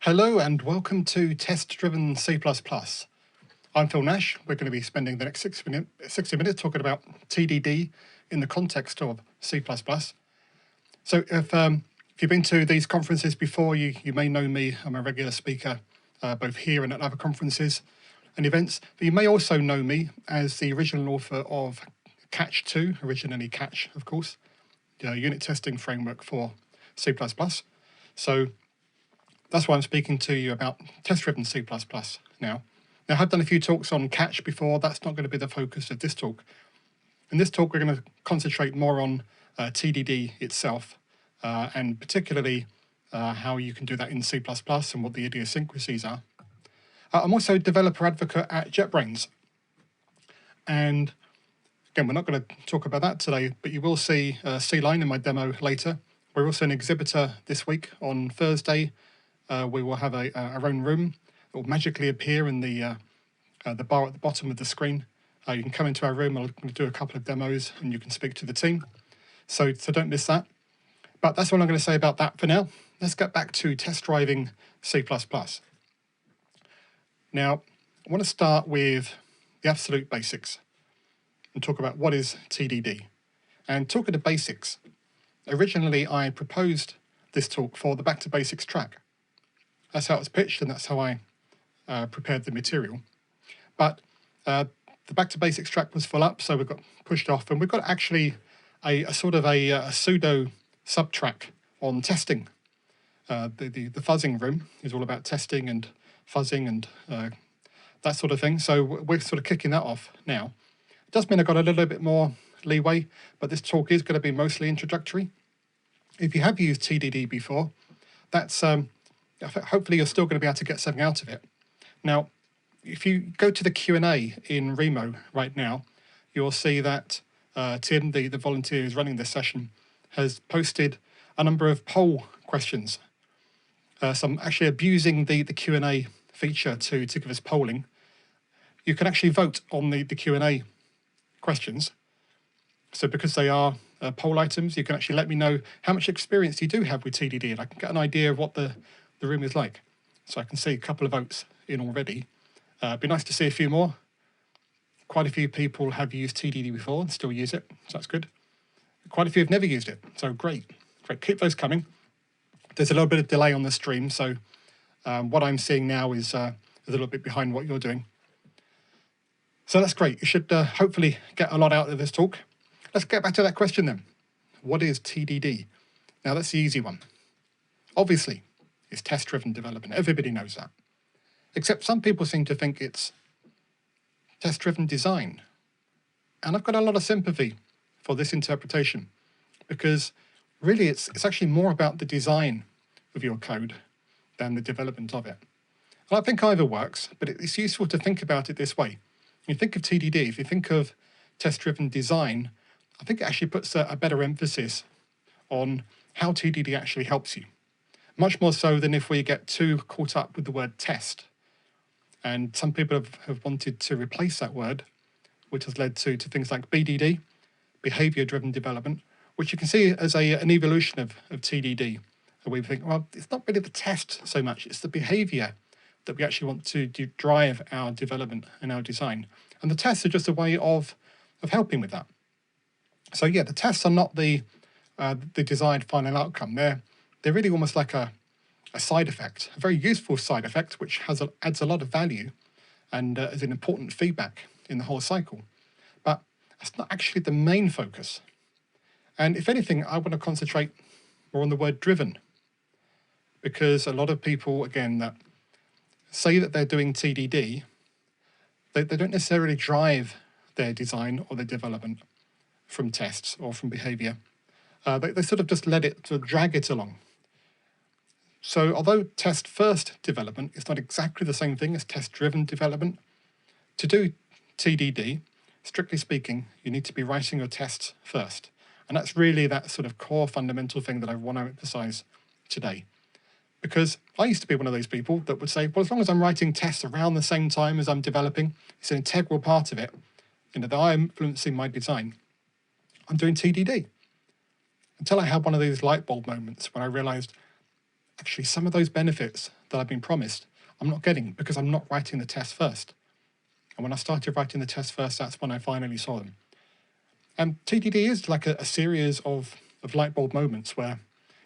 Hello and welcome to Test-Driven C++. I'm Phil Nash. We're going to be spending the next 60 minutes talking about TDD in the context of C++. So if you've been to these conferences before, you may know me. I'm a regular speaker both here and at other conferences and events. But you may also know me as the original author of Catch 2, originally Catch, of course, the unit testing framework for C++. So that's why I'm speaking to you about test-driven C++ now. Now, I've done a few talks on Catch before. That's not going to be the focus of this talk. In this talk, we're going to concentrate more on TDD itself, and particularly how you can do that in C++ and what the idiosyncrasies are. I'm also a developer advocate at JetBrains. And again, we're not going to talk about that today, but you will see C-Line in my demo later. We're also an exhibitor this week on Thursday. We will have our own room. It will magically appear in the bar at the bottom of the screen. You can come into our room. I'll do a couple of demos, and you can speak to the team. So don't miss that. But that's all I'm going to say about that for now. Let's get back to test driving C++. Now, I want to start with the absolute basics and talk about what is TDD. And talking to basics, originally I proposed this talk for the Back to Basics track. That's how it was pitched, and that's how I prepared the material. But the Back to Basics track was full up, so we got pushed off, and we've got actually a sort of a pseudo sub-track on testing. The fuzzing room is all about testing and fuzzing and that sort of thing. So we're sort of kicking that off now. It does mean I've got a little bit more leeway, but this talk is going to be mostly introductory. If you have used TDD before, that's hopefully you're still going to be able to get something out of it. Now, if you go to the Q&A in Remo right now, you'll see that Tim, the volunteer who's running this session, has posted a number of poll questions. Some actually abusing the Q&A feature to give us polling. You can actually vote on the Q&A questions. So because they are poll items, you can actually let me know how much experience you do have with TDD, and I can get an idea of what the room is like. So I can see a couple of votes in already. It'd be nice to see a few more. Quite a few people have used TDD before and still use it, so that's good. Quite a few have never used it, so great. Keep those coming. There's a little bit of delay on the stream, so what I'm seeing now is a little bit behind what you're doing. So that's great. You should hopefully get a lot out of this talk. Let's get back to that question then. What is TDD? Now that's the easy one. Obviously, it's test-driven development. Everybody knows that. Except some people seem to think it's test-driven design. And I've got a lot of sympathy for this interpretation, because really it's actually more about the design of your code than the development of it. And I think either works, but it's useful to think about it this way. When you think of TDD, if you think of test-driven design, I think it actually puts a better emphasis on how TDD actually helps you. Much more so than if we get too caught up with the word test. And some people have wanted to replace that word, which has led to things like BDD, behavior-driven development, which you can see as an evolution of TDD. And we think, well, it's not really the test so much, it's the behavior that we actually want to drive our development and our design. And the tests are just a way of helping with that. So yeah, the tests are not the desired final outcome. They're really almost like a side effect, a very useful side effect, which adds a lot of value and is an important feedback in the whole cycle. But that's not actually the main focus. And if anything, I want to concentrate more on the word driven, because a lot of people, again, that say that they're doing TDD, they don't necessarily drive their design or their development from tests or from behavior. They sort of just let it, sort of drag it along. So although test-first development is not exactly the same thing as test-driven development, to do TDD, strictly speaking, you need to be writing your tests first. And that's really that sort of core fundamental thing that I want to emphasize today. Because I used to be one of those people that would say, well, as long as I'm writing tests around the same time as I'm developing, it's an integral part of it, that I'm influencing my design, I'm doing TDD. Until I had one of these light bulb moments when I realized actually some of those benefits that I've been promised, I'm not getting because I'm not writing the test first. And when I started writing the test first, that's when I finally saw them. And TDD is like a series of light bulb moments where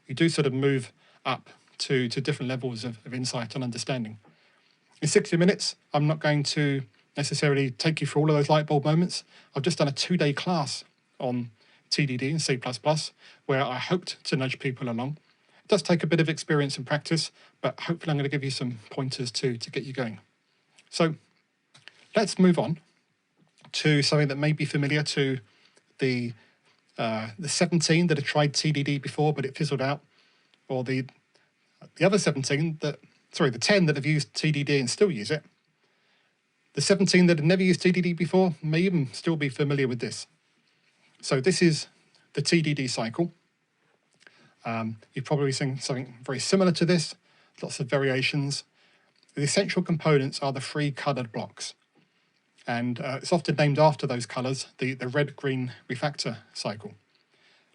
you do sort of move up to different levels of insight and understanding. In 60 minutes, I'm not going to necessarily take you through all of those light bulb moments. I've just done a 2-day class on TDD and C++, where I hoped to nudge people along. It does take a bit of experience and practice, but hopefully I'm going to give you some pointers to get you going. So let's move on to something that may be familiar to the 17 that have tried TDD before, but it fizzled out, or the other 17 that, sorry, the 10 that have used TDD and still use it. The 17 that have never used TDD before may even still be familiar with this. So this is the TDD cycle. You've probably seen something very similar to this, lots of variations. The essential components are the 3 coloured blocks. And it's often named after those colours, the red-green refactor cycle.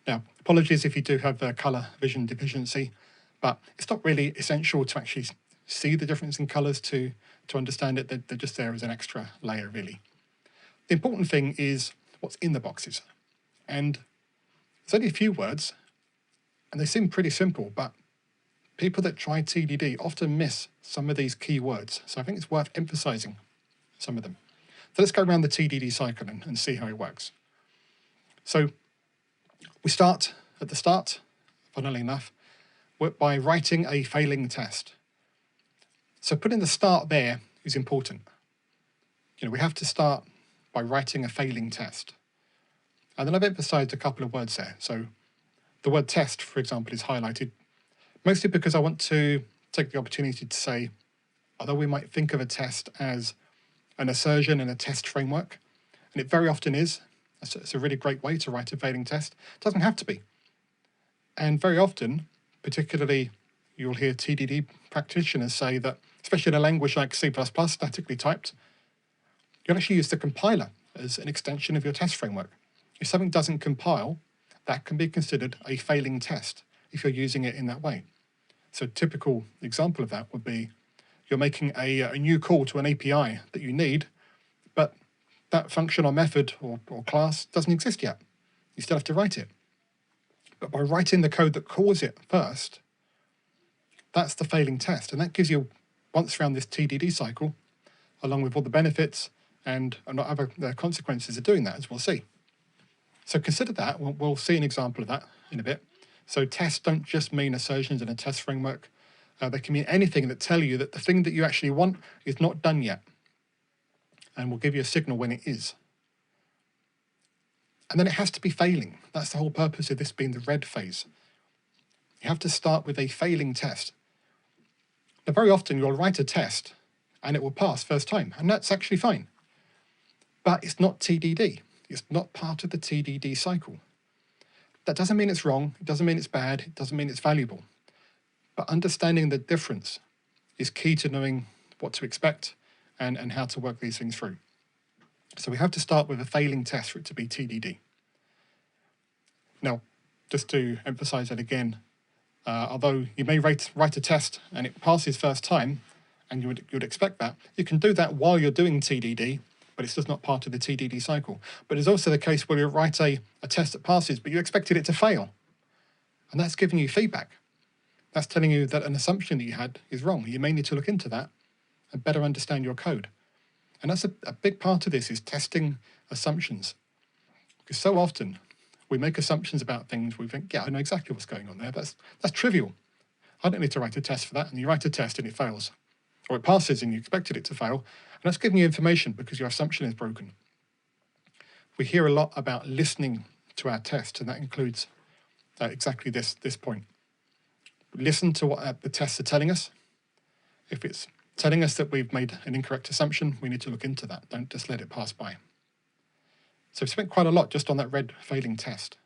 Now, apologies if you do have colour vision deficiency, but it's not really essential to actually see the difference in colours to understand it. They're just there as an extra layer, really. The important thing is what's in the boxes. And there's only a few words, and they seem pretty simple, but people that try TDD often miss some of these key words. So I think it's worth emphasising some of them. So let's go around the TDD cycle and see how it works. So we start at the start, funnily enough, by writing a failing test. So putting the start there is important. You know, we have to start by writing a failing test. And then I've emphasised a couple of words there. So the word test, for example, is highlighted, mostly because I want to take the opportunity to say, although we might think of a test as an assertion and a test framework, and it very often is, it's a really great way to write a failing test. It doesn't have to be. And very often, particularly you'll hear TDD practitioners say that, especially in a language like C++, statically typed, you'll actually use the compiler as an extension of your test framework. If something doesn't compile, that can be considered a failing test if you're using it in that way. So a typical example of that would be you're making a new call to an API that you need, but that function or method or class doesn't exist yet. You still have to write it. But by writing the code that calls it first, that's the failing test. And that gives you, once around this TDD cycle, along with all the benefits and other consequences of doing that, as we'll see. So consider that. We'll see an example of that in a bit. So tests don't just mean assertions in a test framework. They can mean anything that tell you that the thing that you actually want is not done yet. And we'll give you a signal when it is. And then it has to be failing. That's the whole purpose of this being the red phase. You have to start with a failing test. Now, very often you'll write a test and it will pass first time, and that's actually fine. But it's not TDD. It's not part of the TDD cycle. That doesn't mean it's wrong. It doesn't mean it's bad. It doesn't mean it's valuable. But understanding the difference is key to knowing what to expect and how to work these things through. So we have to start with a failing test for it to be TDD. Now, just to emphasize that again, although you may write a test and it passes first time, and you would expect that, you can do that while you're doing TDD, but it's just not part of the TDD cycle. But it's also the case where you write a test that passes, but you expected it to fail. And that's giving you feedback. That's telling you that an assumption that you had is wrong. You may need to look into that and better understand your code. And that's a big part of this, is testing assumptions. Because so often we make assumptions about things, we think, yeah, I know exactly what's going on there. That's trivial. I don't need to write a test for that. And you write a test and it fails. Or it passes and you expected it to fail. And that's giving you information because your assumption is broken. We hear a lot about listening to our tests, and that includes exactly this point. Listen to what the tests are telling us. If it's telling us that we've made an incorrect assumption, we need to look into that. Don't just let it pass by. So we've spent quite a lot just on that red failing test.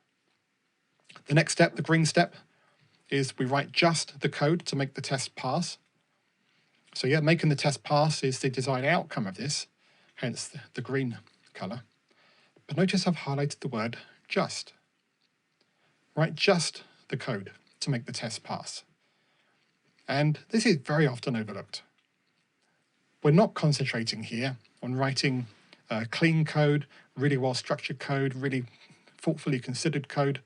The next step, the green step, is we write just the code to make the test pass. So yeah, making the test pass is the desired outcome of this, hence the green colour. But notice I've highlighted the word just. Write just the code to make the test pass. And this is very often overlooked. We're not concentrating here on writing clean code, really well-structured code, really thoughtfully considered code.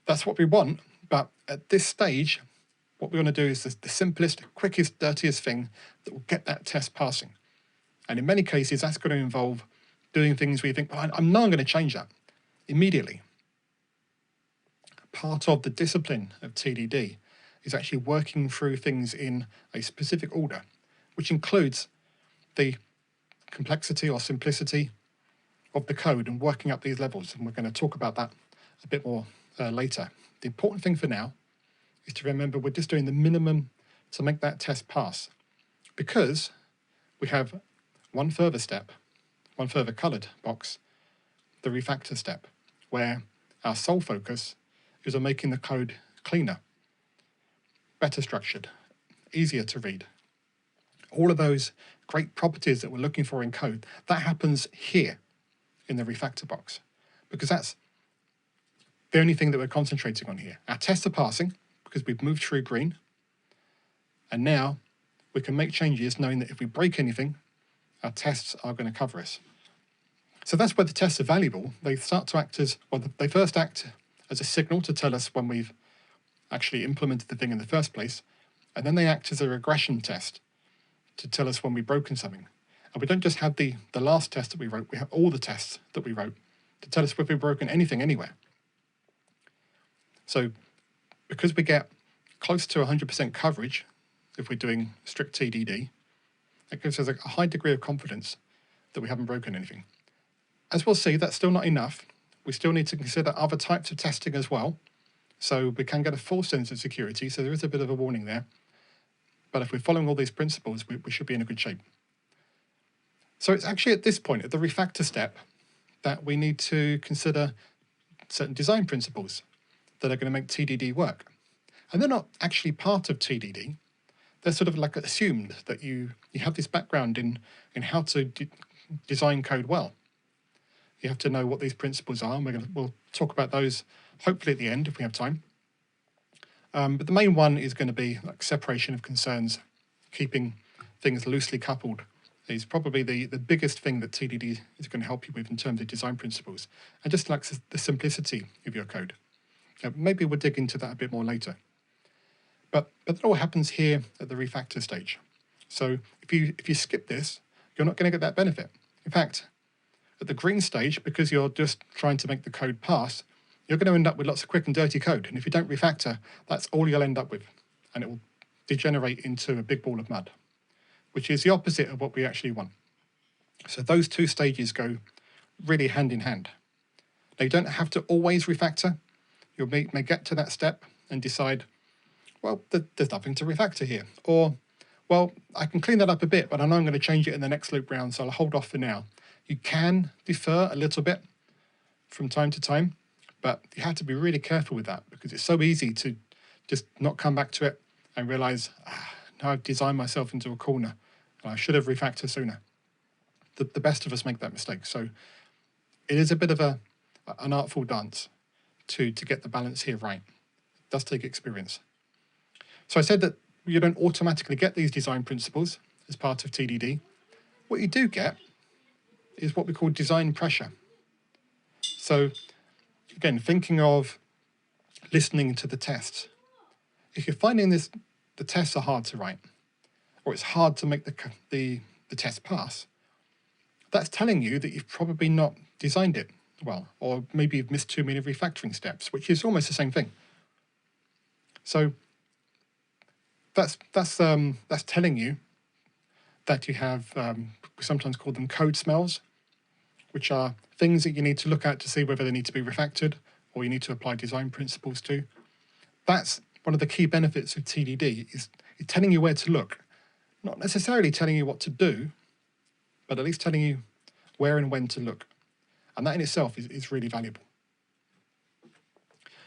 That's what we want, but at this stage, what we want to do is the simplest, quickest, dirtiest thing that will get that test passing. And in many cases, that's going to involve doing things where you think, well, I'm not going to change that immediately. Part of the discipline of TDD is actually working through things in a specific order, which includes the complexity or simplicity of the code and working up these levels. And we're going to talk about that a bit more later. The important thing for now is to remember we're just doing the minimum to make that test pass, because we have one further step, one further coloured box, the refactor step, where our sole focus is on making the code cleaner, better structured, easier to read. All of those great properties that we're looking for in code, that happens here in the refactor box, because that's the only thing that we're concentrating on here. Our tests are passing because we've moved through green, and now we can make changes knowing that if we break anything, our tests are going to cover us. So that's where the tests are valuable. They start to act as, well, they first act as a signal to tell us when we've actually implemented the thing in the first place, and then they act as a regression test to tell us when we've broken something. And we don't just have the last test that we wrote, we have all the tests that we wrote to tell us if we've broken anything anywhere. So because we get close to 100% coverage, if we're doing strict TDD, it gives us a high degree of confidence that we haven't broken anything. As we'll see, that's still not enough. We still need to consider other types of testing as well. So we can get a false sense of security, so there is a bit of a warning there. But if we're following all these principles, we should be in a good shape. So it's actually at this point, at the refactor step, that we need to consider certain design principles that are going to make TDD work. And they're not actually part of TDD. They're sort of like assumed that you have this background in how to design code well. You have to know what these principles are, and we'll talk about those hopefully at the end if we have time. But the main one is going to be like separation of concerns, keeping things loosely coupled is probably the biggest thing that TDD is going to help you with in terms of design principles, and just like the simplicity of your code. Maybe we'll dig into that a bit more later. But that all happens here at the refactor stage. So if you skip this, you're not going to get that benefit. In fact, at the green stage, because you're just trying to make the code pass, you're going to end up with lots of quick and dirty code. And if you don't refactor, that's all you'll end up with. And it will degenerate into a big ball of mud, which is the opposite of what we actually want. So those two stages go really hand in hand. Now, you don't have to always refactor. You may get to that step and decide, well, there's nothing to refactor here. Or, well, I can clean that up a bit, but I know I'm going to change it in the next loop round, so I'll hold off for now. You can defer a little bit from time to time, but you have to be really careful with that, because it's so easy to just not come back to it and realize, now I've designed myself into a corner and I should have refactored sooner. The best of us make that mistake. So it is a bit of an artful dance to get the balance here right. It does take experience. So I said that you don't automatically get these design principles as part of TDD. What you do get is what we call design pressure. So again, thinking of listening to the tests. If you're finding the tests are hard to write, or it's hard to make the test pass, that's telling you that you've probably not designed it well, or maybe you've missed too many refactoring steps, which is almost the same thing. So that's telling you that you have, we sometimes call them code smells, which are things that you need to look at to see whether they need to be refactored or you need to apply design principles to. That's one of the key benefits of TDD, is telling you where to look. Not necessarily telling you what to do, but at least telling you where and when to look. And that in itself is really valuable.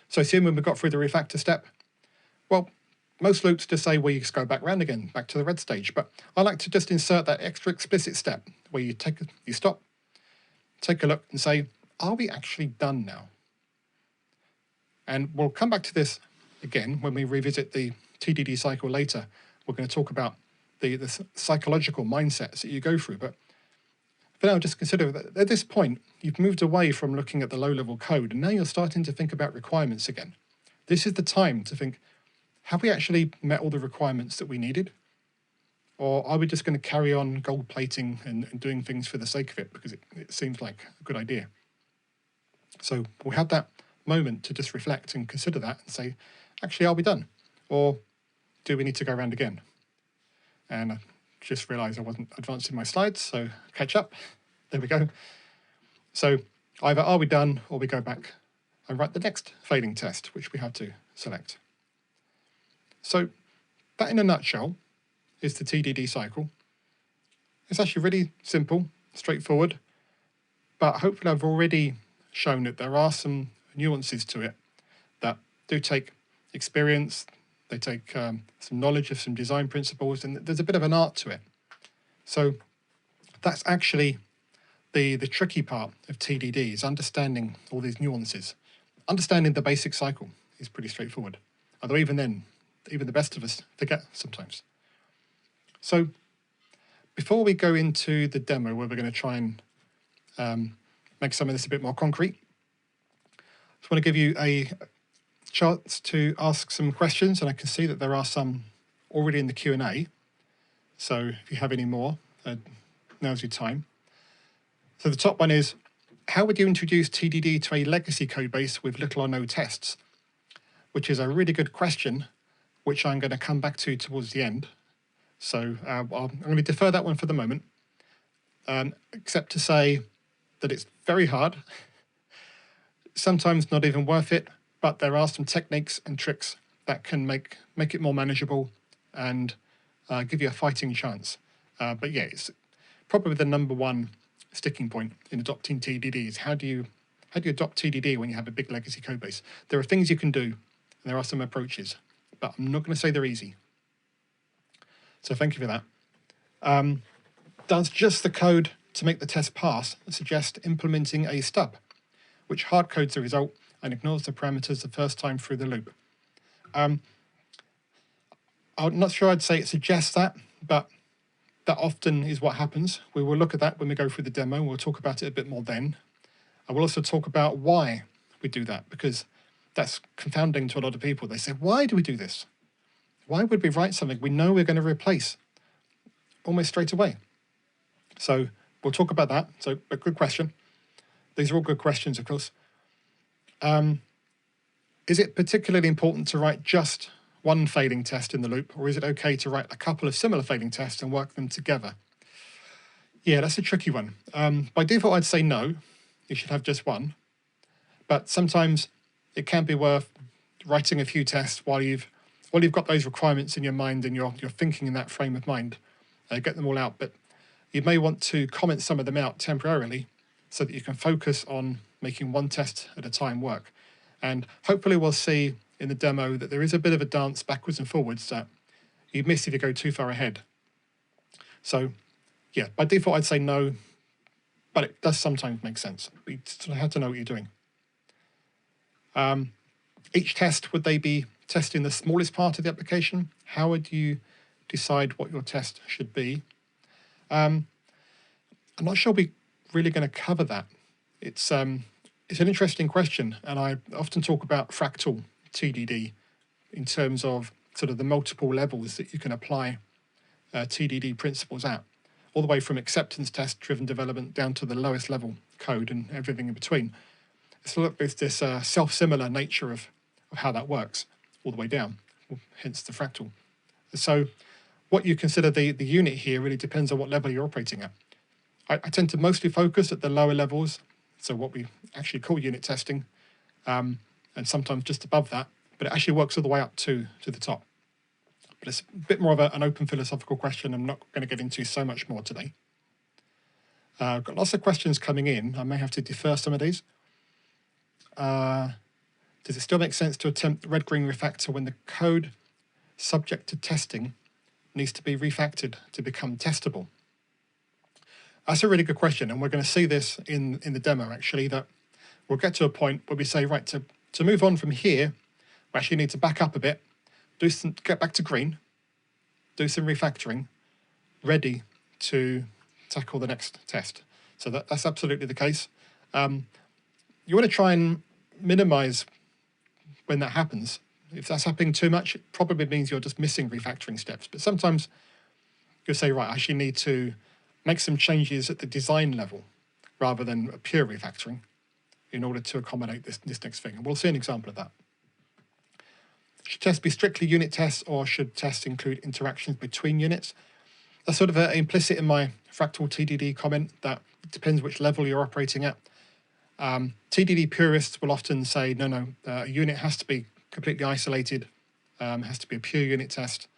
So assuming we've got through the refactor step, well, most loops just say, well, you just go back round again, back to the red stage. But I like to just insert that extra explicit step where you stop, take a look and say, are we actually done now? And we'll come back to this again when we revisit the TDD cycle later. we're going to talk about the psychological mindsets that you go through. But for now, just consider that at this point, you've moved away from looking at the low-level code, and now you're starting to think about requirements again. This is the time to think, have we actually met all the requirements that we needed? Or are we just going to carry on gold plating and doing things for the sake of it because it seems like a good idea? So we'll have that moment to just reflect and consider that and say, actually, are we done? Or do we need to go around again? And I just realised I wasn't advancing my slides, so catch up. There we go. So either are we done or we go back and write the next failing test, which we have to select. So that in a nutshell is the TDD cycle. It's actually really simple, straightforward, but hopefully I've already shown that there are some nuances to it that do take experience, they take some knowledge of some design principles, and there's a bit of an art to it. So that's actually the tricky part of TDD, is understanding all these nuances. Understanding the basic cycle is pretty straightforward, although even then, even the best of us forget sometimes. So before we go into the demo where we're going to try and make some of this a bit more concrete, I just want to give you a chance to ask some questions, and I can see that there are some already in the Q&A. So if you have any more, now's your time. So the top one is, how would you introduce TDD to a legacy codebase with little or no tests? Which is a really good question, which I'm going to come back to towards the end. So I'm going to defer that one for the moment, except to say that it's very hard, sometimes not even worth it, but there are some techniques and tricks that can make it more manageable and give you a fighting chance. But yeah, it's probably the number one sticking point in adopting TDD is how do you adopt TDD when you have a big legacy code base? There are things you can do, and there are some approaches, but I'm not going to say they're easy. So thank you for that. Does just the code to make the test pass suggest implementing a stub, which hard codes the result and ignores the parameters the first time through the loop? I'm not sure I'd say it suggests that, but that often is what happens. We will look at that when we go through the demo. We'll talk about it a bit more then. I will also talk about why we do that, because that's confounding to a lot of people. They say, why do we do this? Why would we write something we know we're going to replace almost straight away? So we'll talk about that. So a good question. These are all good questions, of course. Is it particularly important to write just one failing test in the loop, or is it okay to write a couple of similar failing tests and work them together? Yeah, that's a tricky one. By default, I'd say no, you should have just one. But sometimes it can be worth writing a few tests while you've got those requirements in your mind and you're thinking in that frame of mind. Get them all out, but you may want to comment some of them out temporarily so that you can focus on making one test at a time work. And hopefully we'll see in the demo that there is a bit of a dance backwards and forwards that you miss if you go too far ahead. So yeah, by default I'd say no, but it does sometimes make sense. You sort of have to know what you're doing. Each test, would they be testing the smallest part of the application? How would you decide what your test should be? I'm not sure we're really going to cover that. It's an interesting question, and I often talk about fractal TDD in terms of sort of the multiple levels that you can apply TDD principles at, all the way from acceptance test driven development down to the lowest level code and everything in between. It's this self-similar nature of how that works all the way down, hence the fractal. So what you consider the unit here really depends on what level you're operating at. I tend to mostly focus at the lower levels, so what we actually call unit testing, and sometimes just above that, but it actually works all the way up to the top. But it's a bit more of an open philosophical question I'm not going to get into so much more today. I've got lots of questions coming in. I may have to defer some of these. Does it still make sense to attempt red-green refactor when the code subject to testing needs to be refactored to become testable? That's a really good question, and we're going to see this in the demo, actually, that we'll get to a point where we say, right, to move on from here, we actually need to back up a bit, get back to green, do some refactoring, ready to tackle the next test. So that's absolutely the case. You want to try and minimize when that happens. If that's happening too much, it probably means you're just missing refactoring steps. But sometimes you'll say, right, I actually need to make some changes at the design level rather than a pure refactoring in order to accommodate this next thing. And we'll see an example of that. Should tests be strictly unit tests, or should tests include interactions between units? That's sort of implicit in my fractal TDD comment that it depends which level you're operating at. TDD purists will often say, no, a unit has to be completely isolated, has to be a pure unit test.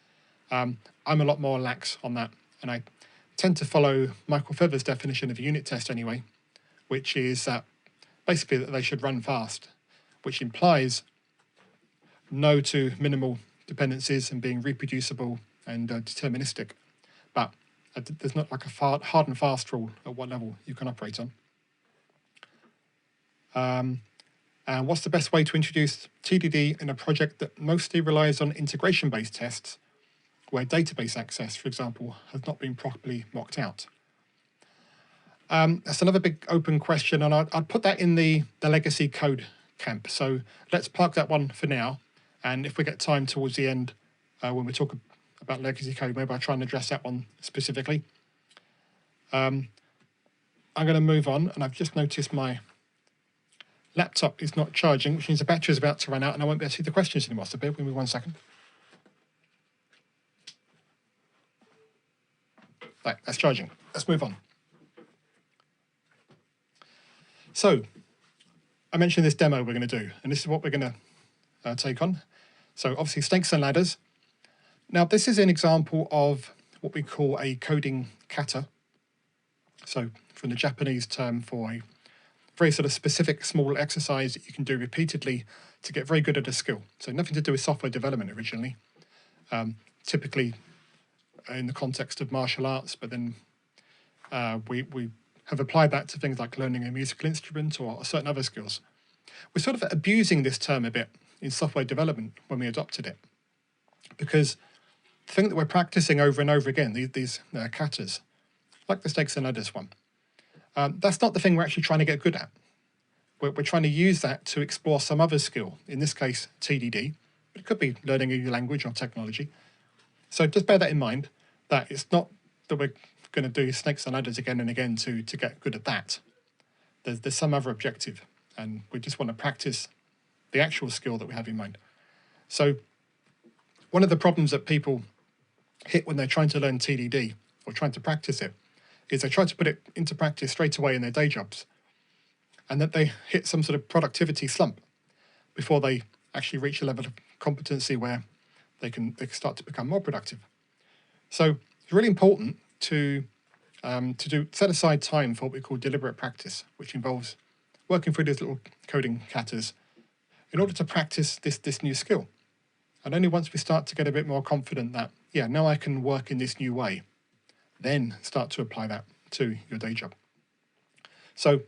I'm a lot more lax on that, and I tend to follow Michael Feather's definition of a unit test anyway, which is that basically that they should run fast, which implies no to minimal dependencies and being reproducible and deterministic. But there's not like a hard and fast rule at what level you can operate on. And what's the best way to introduce TDD in a project that mostly relies on integration-based tests, where database access, for example, has not been properly mocked out? That's another big open question, and I'd put that in the legacy code camp. So let's park that one for now. And if we get time towards the end, when we talk about legacy code, maybe I'll try and address that one specifically. I'm going to move on, and I've just noticed my laptop is not charging, which means the battery is about to run out, and I won't be able to see the questions anymore. So bear with me 1 second. Right, that's charging. Let's move on. So I mentioned this demo we're going to do, and this is what we're going to take on. So obviously snakes and ladders. Now this is an example of what we call a coding kata. So from the Japanese term for a very sort of specific small exercise that you can do repeatedly to get very good at a skill. So nothing to do with software development originally, typically in the context of martial arts, but then we have applied that to things like learning a musical instrument or certain other skills. We're sort of abusing this term a bit in software development when we adopted it, because the thing that we're practicing over and over again, these katas, like the snakes and ladders one, that's not the thing we're actually trying to get good at. We're trying to use that to explore some other skill, in this case TDD, but it could be learning a new language or technology. So just bear that in mind, that it's not that we're going to do snakes and ladders again and again to get good at that. There's some other objective, and we just want to practice the actual skill that we have in mind. So one of the problems that people hit when they're trying to learn TDD or trying to practice it is they try to put it into practice straight away in their day jobs, and that they hit some sort of productivity slump before they actually reach a level of competency where they can start to become more productive. So it's really important to set aside time for what we call deliberate practice, which involves working through these little coding katas in order to practice this new skill. And only once we start to get a bit more confident that, yeah, now I can work in this new way, then start to apply that to your day job. So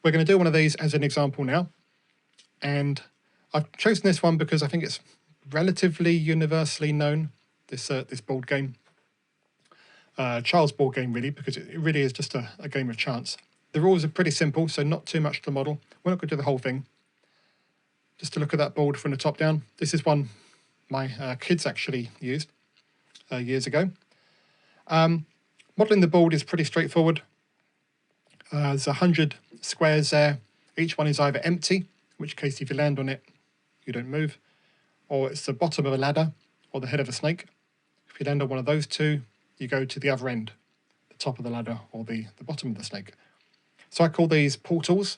we're going to do one of these as an example now. And I've chosen this one because I think it's relatively universally known, this board game. Child's board game, really, because it really is just a game of chance. The rules are pretty simple, so not too much to model. We're not going to do the whole thing. Just to look at that board from the top down. This is one my kids actually used years ago. Modelling the board is pretty straightforward. There's 100 squares there. Each one is either empty, in which case if you land on it, you don't move, or it's the bottom of a ladder or the head of a snake. If you land on one of those two, you go to the other end, the top of the ladder or the bottom of the snake. So I call these portals,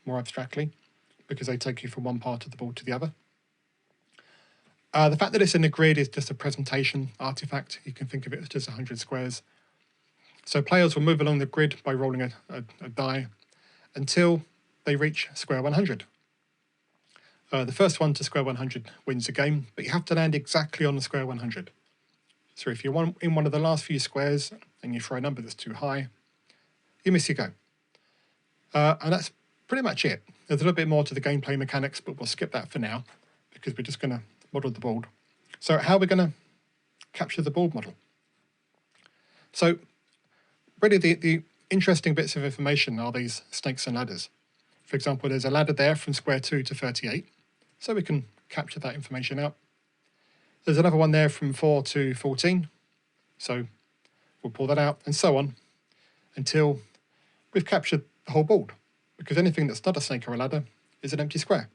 more abstractly, because they take you from one part of the board to the other. The fact that it's in a grid is just a presentation artifact. You can think of it as just 100 squares. So players will move along the grid by rolling a die until they reach square 100. The first one to square 100 wins the game, but you have to land exactly on the square 100. So if you're in one of the last few squares and you throw a number that's too high, you miss your go. And that's pretty much it. There's a little bit more to the gameplay mechanics, but we'll skip that for now because we're just going to model the board. So how are we going to capture the board model. So really the interesting bits of information are these snakes and ladders. For example, there's a ladder there from square 2 to 38, so we can capture that information out. There's another one there from 4 to 14, so we'll pull that out, and so on, until we've captured the whole board, because anything that's not a snake or a ladder is an empty square.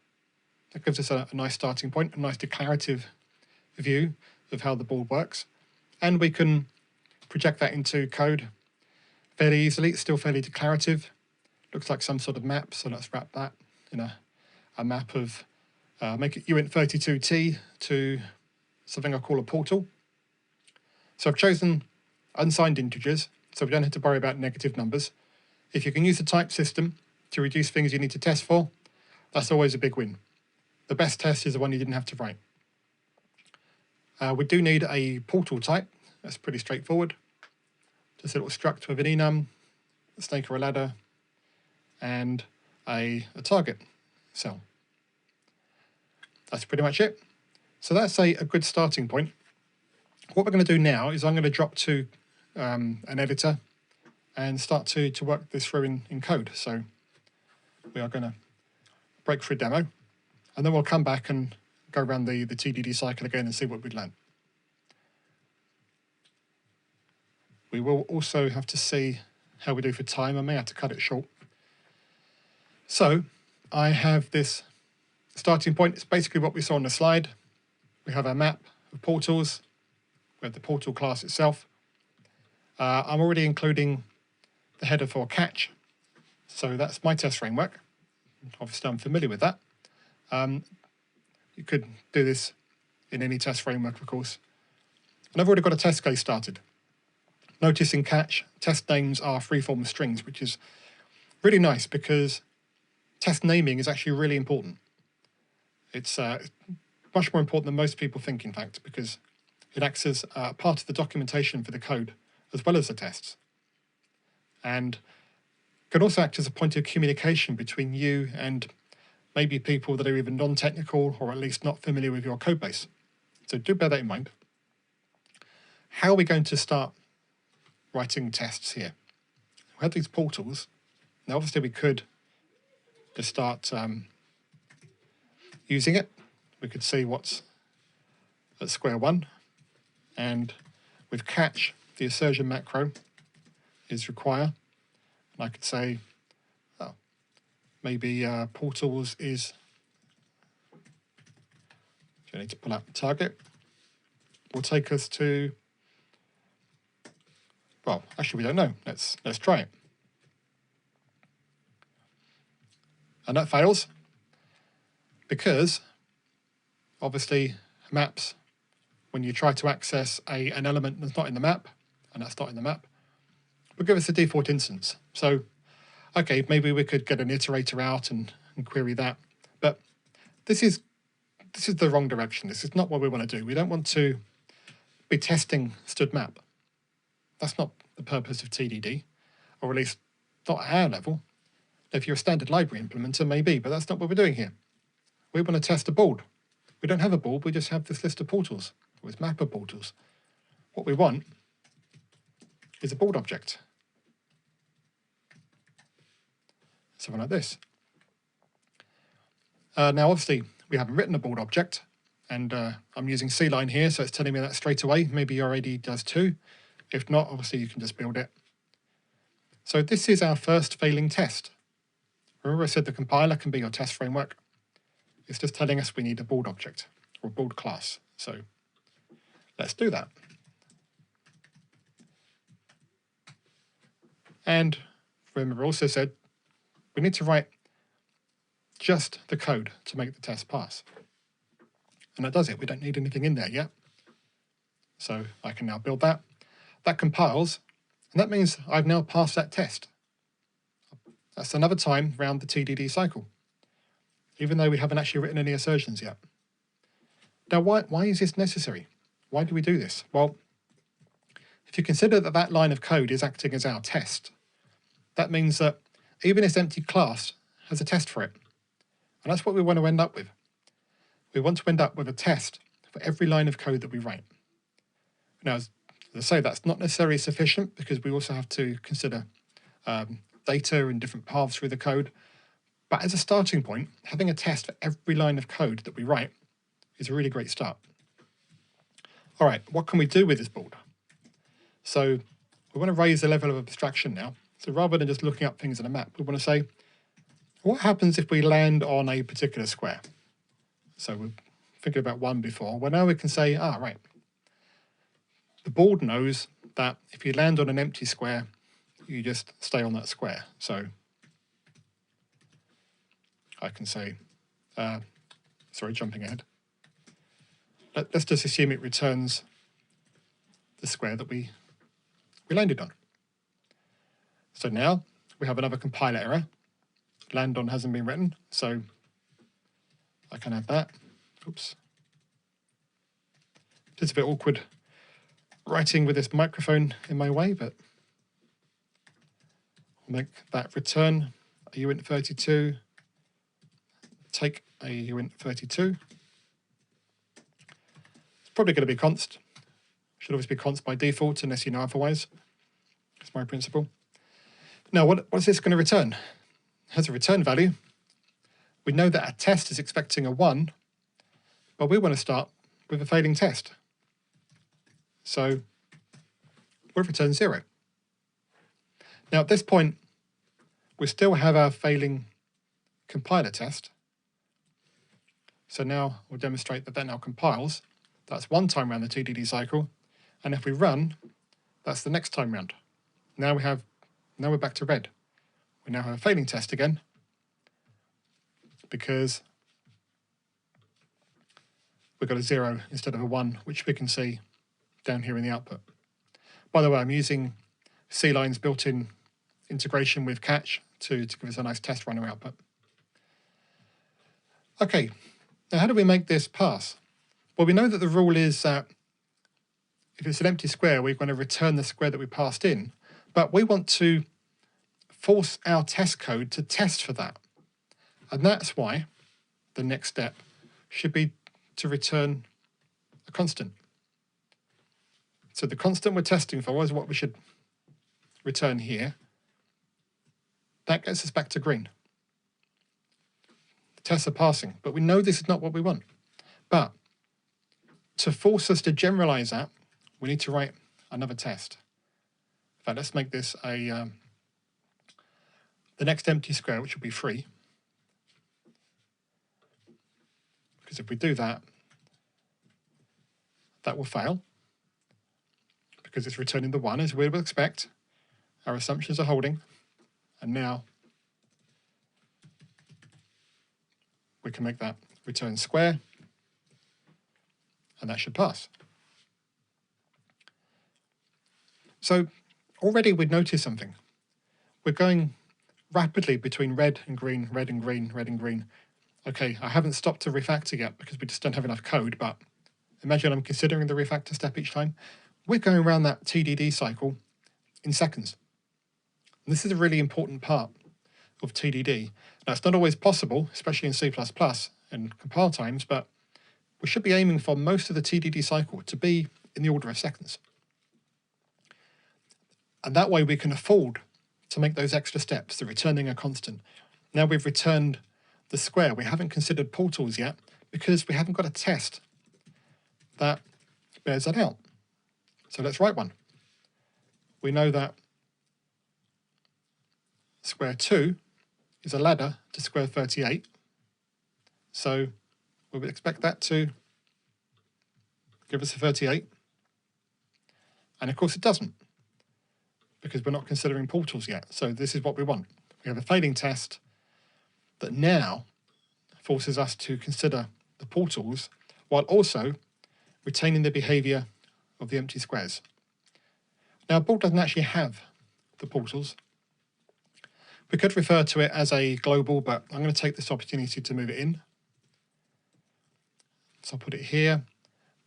That gives us a nice starting point, a nice declarative view of how the board works, and we can project that into code fairly easily. It's still fairly declarative. Looks like some sort of map, so let's wrap that in a map of, make it uint32t to something I call a portal. So I've chosen unsigned integers, so we don't have to worry about negative numbers. If you can use the type system to reduce things you need to test for, that's always a big win. The best test is the one you didn't have to write. We do need a portal type. That's pretty straightforward. Just a little struct with an enum, a snake or a ladder, and a target cell. That's pretty much it. So that's a good starting point. What we're going to do now is I'm going to drop to an editor and start to work this through in code. So we are going to break for a demo, and then we'll come back and go around the TDD cycle again and see what we've learned. We will also have to see how we do for time. I may have to cut it short. So I have this starting point. It's basically what we saw on the slide. We have our map of portals. We have the portal class itself. I'm already including the header for catch. So that's my test framework. Obviously, I'm familiar with that. You could do this in any test framework, of course. And I've already got a test case started. Notice in catch, test names are free-form strings, which is really nice because test naming is actually really important. It's much more important than most people think, in fact, because it acts as part of the documentation for the code as well as the tests. And can also act as a point of communication between you and maybe people that are even non-technical or at least not familiar with your code base. So do bear that in mind. How are we going to start writing tests here? We have these portals. Now, obviously, we could just start using it. We could see what's at square 1. And with catch, the assertion macro is require. And I could say, oh, maybe portals is, so I need to pull out the target. Will take us to, well, actually we don't know. Let's try it. And that fails because obviously maps, when you try to access an element that's not in the map, and that's not in the map, will give us a default instance. So, okay, maybe we could get an iterator out and query that, but this is the wrong direction. This is not what we want to do. We don't want to be testing std map. That's not the purpose of TDD, or at least not at our level. If you're a standard library implementer, maybe, but that's not what we're doing here. We want to test a board. We don't have a board, we just have this list of portals, or this map of portals. What we want is a board object. Something like this. Now, obviously, we haven't written a board object, and I'm using C-line here, so it's telling me that straight away. Maybe your AD does too. If not, obviously, you can just build it. So this is our first failing test. Remember I said the compiler can be your test framework. It's just telling us we need a board object or a board class. So let's do that. And remember, I also said we need to write just the code to make the test pass. And that does it. We don't need anything in there yet. So I can now build that. That compiles, and that means I've now passed that test. That's another time around the TDD cycle, even though we haven't actually written any assertions yet. Now, why is this necessary? Why do we do this? Well, if you consider that that line of code is acting as our test, that means that even this empty class has a test for it. And that's what we want to end up with. We want to end up with a test for every line of code that we write. Now, as I say, that's not necessarily sufficient because we also have to consider data and different paths through the code. But as a starting point, having a test for every line of code that we write is a really great start. All right, what can we do with this board? So we want to raise the level of abstraction now. So rather than just looking up things on a map, we want to say, what happens if we land on a particular square? So we're thinking about 1 before. Well, now we can say, right, the board knows that if you land on an empty square, you just stay on that square. So I can say, sorry, jumping ahead. Let's just assume it returns the square that we landed on. So now we have another compiler error. Land on hasn't been written, so I can add that. Oops. It's a bit awkward writing with this microphone in my way, but I'll make that return a uint 32, take a uint 32. It's probably going to be const. Should always be const by default unless you know otherwise. That's my principle. Now, what's this going to return? It has a return value. We know that a test is expecting a 1, but we want to start with a failing test. So we'll return 0. Now, at this point, we still have our failing compiler test. So now we'll demonstrate that now compiles. That's one time around the TDD cycle. And if we run, that's the next time round. Now we're back to red. We now have a failing test again because we've got a 0 instead of a 1, which we can see down here in the output. By the way, I'm using C-Line's built-in integration with catch to give us a nice test runner output. Okay, now how do we make this pass? Well, we know that the rule is that if it's an empty square, we're going to return the square that we passed in, but we want to force our test code to test for that. And that's why the next step should be to return a constant. So the constant we're testing for is what we should return here. That gets us back to green. The tests are passing, but we know this is not what we want. But to force us to generalize that, we need to write another test. In fact, let's make this the next empty square, which will be 3. Because if we do that, that will fail. Because it's returning the 1 as we would expect. Our assumptions are holding. And now we can make that return square. And that should pass. So already we've noticed something. We're going rapidly between red and green, red and green, red and green. Okay, I haven't stopped to refactor yet because we just don't have enough code, but imagine I'm considering the refactor step each time. We're going around that TDD cycle in seconds. And this is a really important part of TDD. Now, it's not always possible, especially in C++ and compile times, but we should be aiming for most of the TDD cycle to be in the order of seconds. And that way we can afford to make those extra steps, the returning a constant. Now we've returned the square. We haven't considered portals yet because we haven't got a test that bears that out. So let's write one. We know that square 2 is a ladder to square 38. So we would expect that to give us a 38. And of course it doesn't, because we're not considering portals yet. So this is what we want. We have a failing test that now forces us to consider the portals while also retaining the behavior of the empty squares. Now, a board doesn't actually have the portals. We could refer to it as a global, but I'm going to take this opportunity to move it in. So I'll put it here,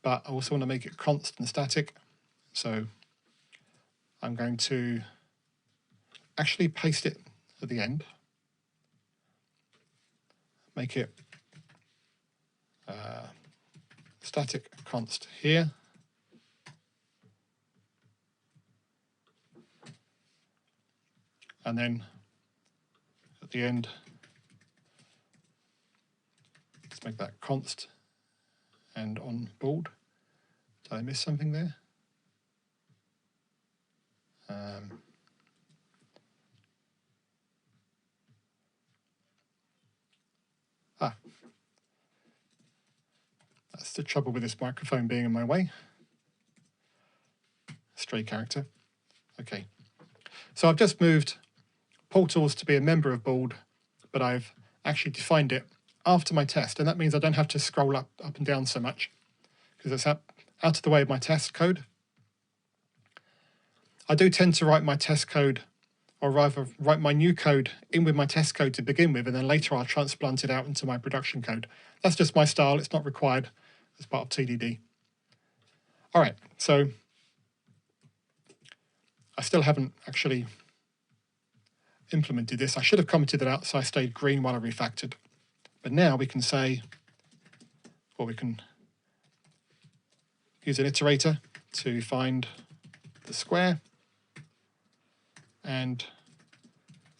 but I also want to make it const and static. So I'm going to actually paste it at the end. Make it static const here. and then at the end, let's make that const and on board. Did I miss something there? That's the trouble with this microphone being in my way. Stray character. Okay. So I've just moved portals to be a member of board, but I've actually defined it after my test, and that means I don't have to scroll up and down so much because it's out of the way of my test code. I do tend to write my test code, or rather write my new code in with my test code to begin with, and then later I'll transplant it out into my production code. That's just my style. It's not required as part of TDD. All right, so I still haven't actually implemented this. I should have commented it out so I stayed green while I refactored. But now we can say, or we can use an iterator to find the square. And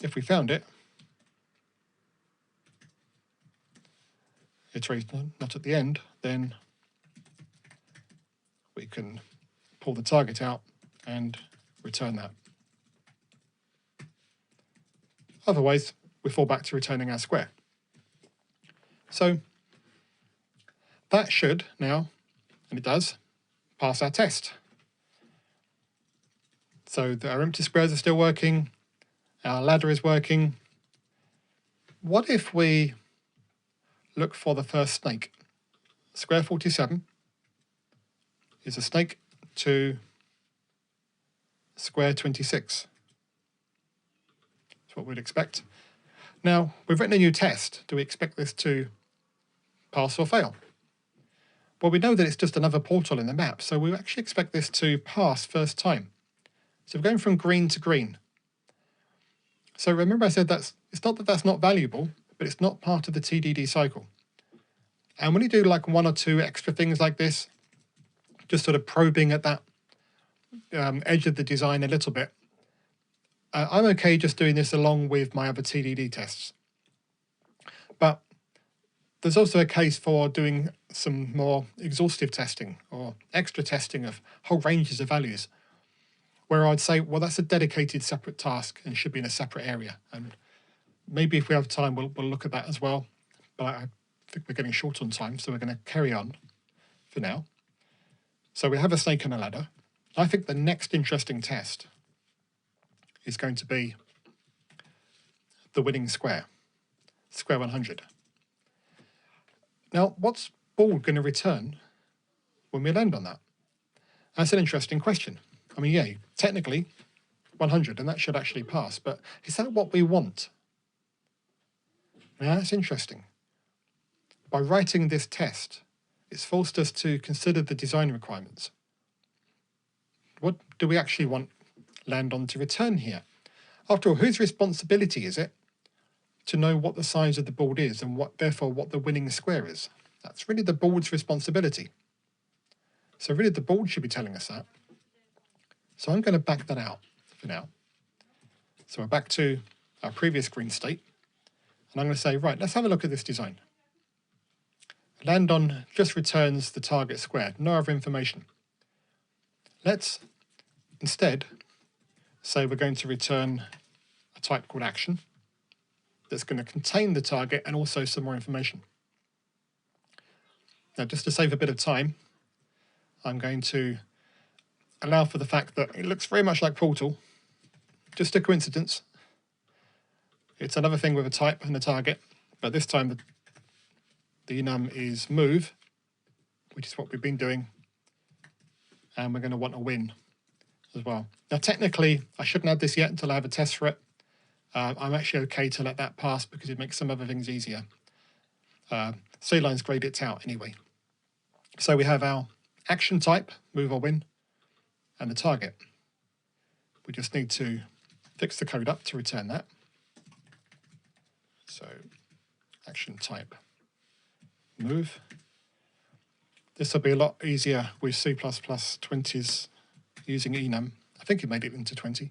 if we found it, iterator not at the end, then we can pull the target out and return that. Otherwise, we fall back to returning our square. So that should now, and it does, pass our test. So our empty squares are still working, our ladder is working. What if we look for the first snake? Square 47 is a snake to square 26. That's what we'd expect. Now, we've written a new test. Do we expect this to pass or fail? Well, we know that it's just another portal in the map, so we actually expect this to pass first time. So we're going from green to green. So remember I said it's not that that's not valuable, but it's not part of the TDD cycle. And when you do like one or two extra things like this, just sort of probing at that edge of the design a little bit, I'm okay just doing this along with my other TDD tests. But there's also a case for doing some more exhaustive testing or extra testing of whole ranges of values, where I'd say, well, that's a dedicated separate task and should be in a separate area. And maybe if we have time, we'll look at that as well. But I think we're getting short on time, so we're going to carry on for now. So we have a snake and a ladder. I think the next interesting test is going to be the winning square, square 100. Now, what's board going to return when we land on that? That's an interesting question. I mean, yeah, technically 100, and that should actually pass, but is that what we want? Now, that's interesting. By writing this test, it's forced us to consider the design requirements. What do we actually want land on to return here? After all, whose responsibility is it to know what the size of the board is and therefore what the winning square is? That's really the board's responsibility. So really the board should be telling us that. So I'm going to back that out for now. So we're back to our previous green state. And I'm going to say, right, let's have a look at this design. Land on just returns the target square, no other information. Let's instead say we're going to return a type called action that's going to contain the target and also some more information. Now, just to save a bit of time, I'm going to allow for the fact that it looks very much like Portal, just a coincidence. It's another thing with a type and a target, but this time the enum is move, which is what we've been doing, and we're going to want a win as well. Now, technically, I shouldn't add this yet until I have a test for it. I'm actually okay to let that pass because it makes some other things easier. C-lines grade it out anyway. So we have our action type, move or win, and the target. We just need to fix the code up to return that. So action type, move. This will be a lot easier with C++ 20s using enum. I think it made it into 20.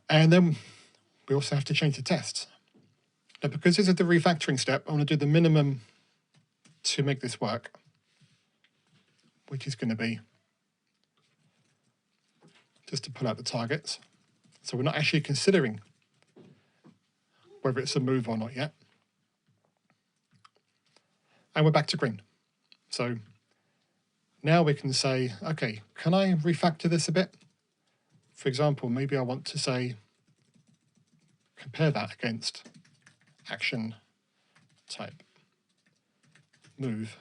And then we also have to change the tests. Now, because this is the refactoring step, I want to do the minimum to make this work, which is going to be just to pull out the targets. So we're not actually considering whether it's a move or not yet. And we're back to green. So now we can say, okay, can I refactor this a bit? For example, maybe I want to say, compare that against action type move,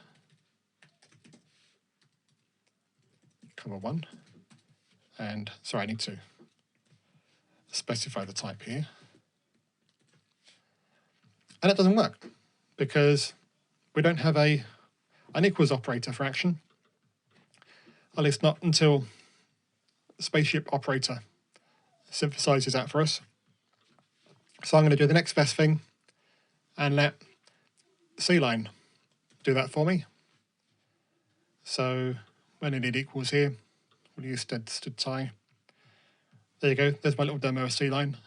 comma 1. And sorry, I need to specify the type here. And it doesn't work because we don't have an equals operator for action, at least not until the spaceship operator synthesizes that for us. So I'm going to do the next best thing and let the C line do that for me. So when I need equals here, we'll use std tie. There you go, there's my little demo of C line.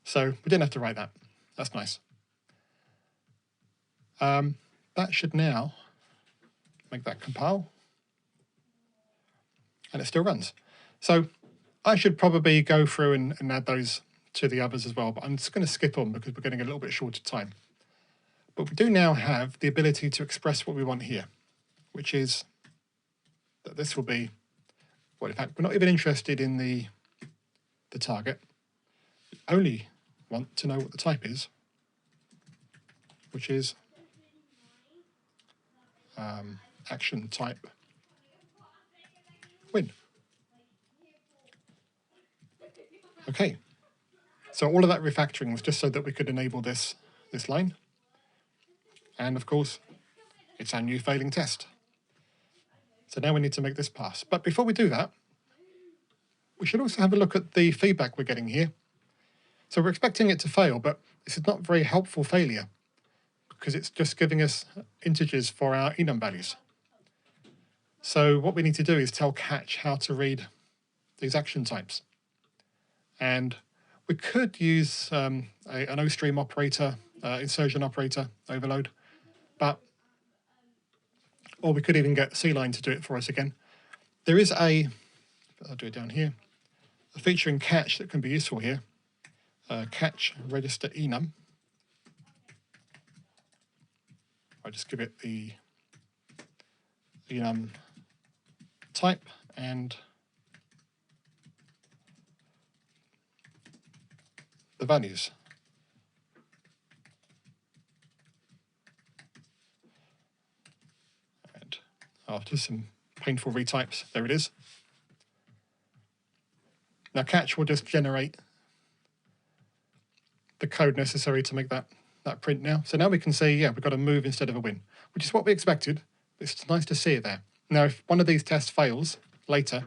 So we didn't have to write that. That's nice. That should now make that compile. And it still runs. So I should probably go through and add those to the others as well, but I'm just going to skip on because we're getting a little bit short of time. But we do now have the ability to express what we want here, which is that this will be, well, in fact, we're not even interested in the target. We only want to know what the type is, which is action type win. Okay, so all of that refactoring was just so that we could enable this line. And of course, it's our new failing test. So now we need to make this pass. But before we do that, we should also have a look at the feedback we're getting here. So we're expecting it to fail, but this is not very helpful failure because it's just giving us integers for our enum values. So what we need to do is tell catch how to read these action types. And we could use an O-stream operator, insertion operator, overload, or we could even get C-line to do it for us again. There is I'll do it down here, a feature in catch that can be useful here. Catch register enum. I'll just give it the enum type and the values. And after some painful retypes, there it is. Now catch will just generate the code necessary to make that print now. So now we can say, yeah, we've got a move instead of a win, which is what we expected. It's nice to see it there. Now, if one of these tests fails later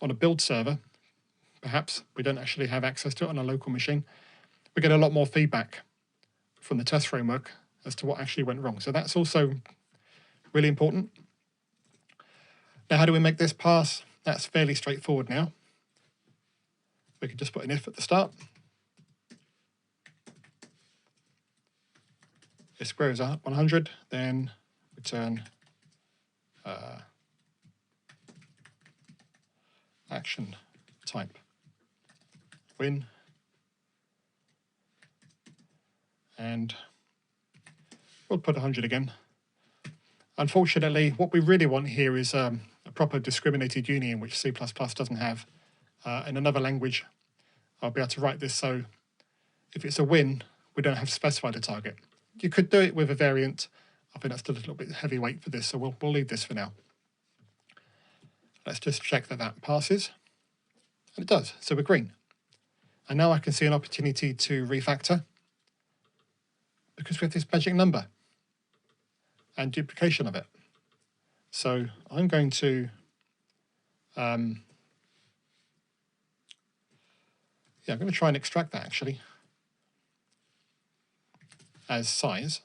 on a build server, perhaps we don't actually have access to it on a local machine, we get a lot more feedback from the test framework as to what actually went wrong. So that's also really important. Now, how do we make this pass? That's fairly straightforward now. We could just put an if at the start. If square is 100, then return action type win, and we'll put 100 again. Unfortunately, what we really want here is a proper discriminated union, which C++ doesn't have. In another language, I'll be able to write this so if it's a win, we don't have to specify the target. You could do it with a variant. I think that's still a little bit heavyweight for this, so we'll leave this for now. Let's just check that that passes. And it does, so we're green. And now I can see an opportunity to refactor because we have this magic number and duplication of it. So I'm going to I'm going to try and extract that actually as size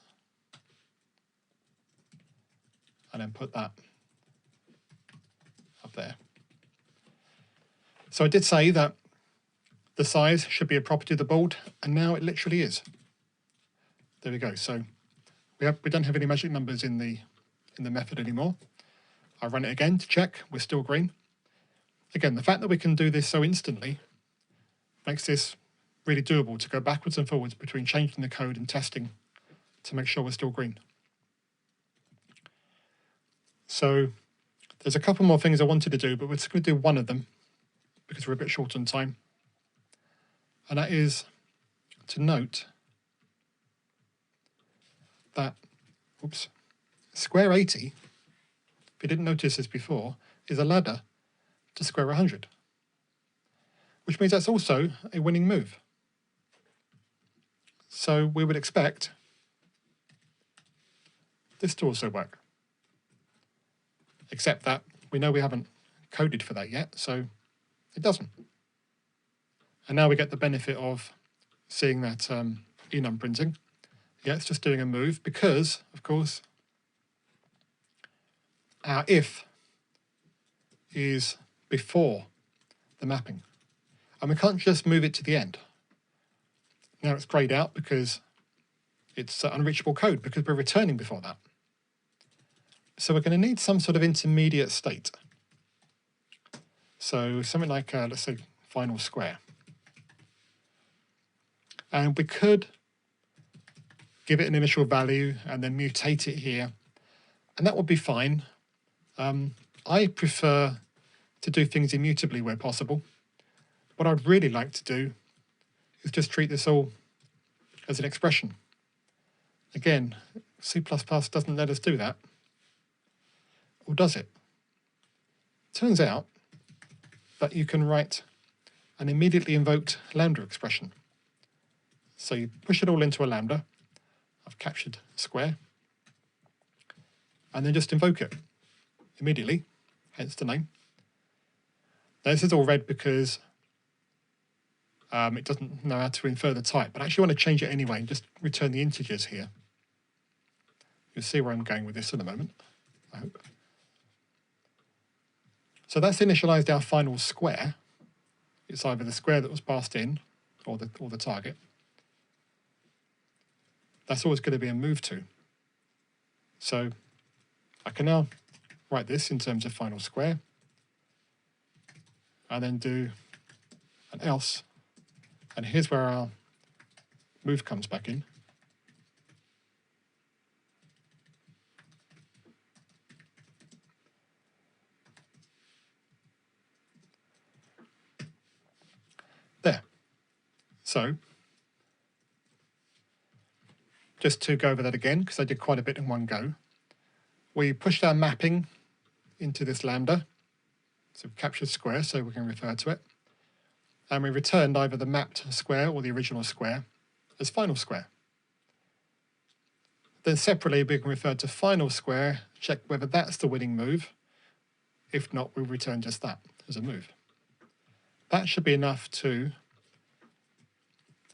and then put that up there. So I did say that the size should be a property of the board, and now it literally is. There we go. So we don't have any magic numbers in the method anymore. I run it again to check, we're still green. Again, the fact that we can do this so instantly makes this really doable to go backwards and forwards between changing the code and testing to make sure we're still green. So there's a couple more things I wanted to do, but we're just going to do one of them because we're a bit short on time. And that is to note that, square 80, if you didn't notice this before, is a ladder to square 100, which means that's also a winning move. So we would expect this to also work, except that we know we haven't coded for that yet, so it doesn't. And now we get the benefit of seeing that enum printing. Yeah, it's just doing a move because, of course, our if is before the mapping. And we can't just move it to the end. Now it's grayed out because it's unreachable code because we're returning before that. So we're going to need some sort of intermediate state. So something like, let's say, final square. And we could give it an initial value and then mutate it here. And that would be fine. I prefer to do things immutably where possible. What I'd really like to do is just treat this all as an expression. Again, C++ doesn't let us do that. Or does it? Turns out that you can write an immediately invoked lambda expression. So you push it all into a lambda. I've captured square. And then just invoke it immediately, hence the name. Now this is all red because it doesn't know how to infer the type, but I actually want to change it anyway and just return the integers here. You'll see where I'm going with this in a moment, I hope. So that's initialized our final square. It's either the square that was passed in or the target. That's always going to be a move to. So I can now write this in terms of final square and then do an else. And here's where our move comes back in. There. So just to go over that again, because I did quite a bit in one go, we pushed our mapping into this lambda. So we've captured square, so we can refer to it. And we returned either the mapped square or the original square as final square. Then separately, we can refer to final square, check whether that's the winning move. If not, we'll return just that as a move. That should be enough to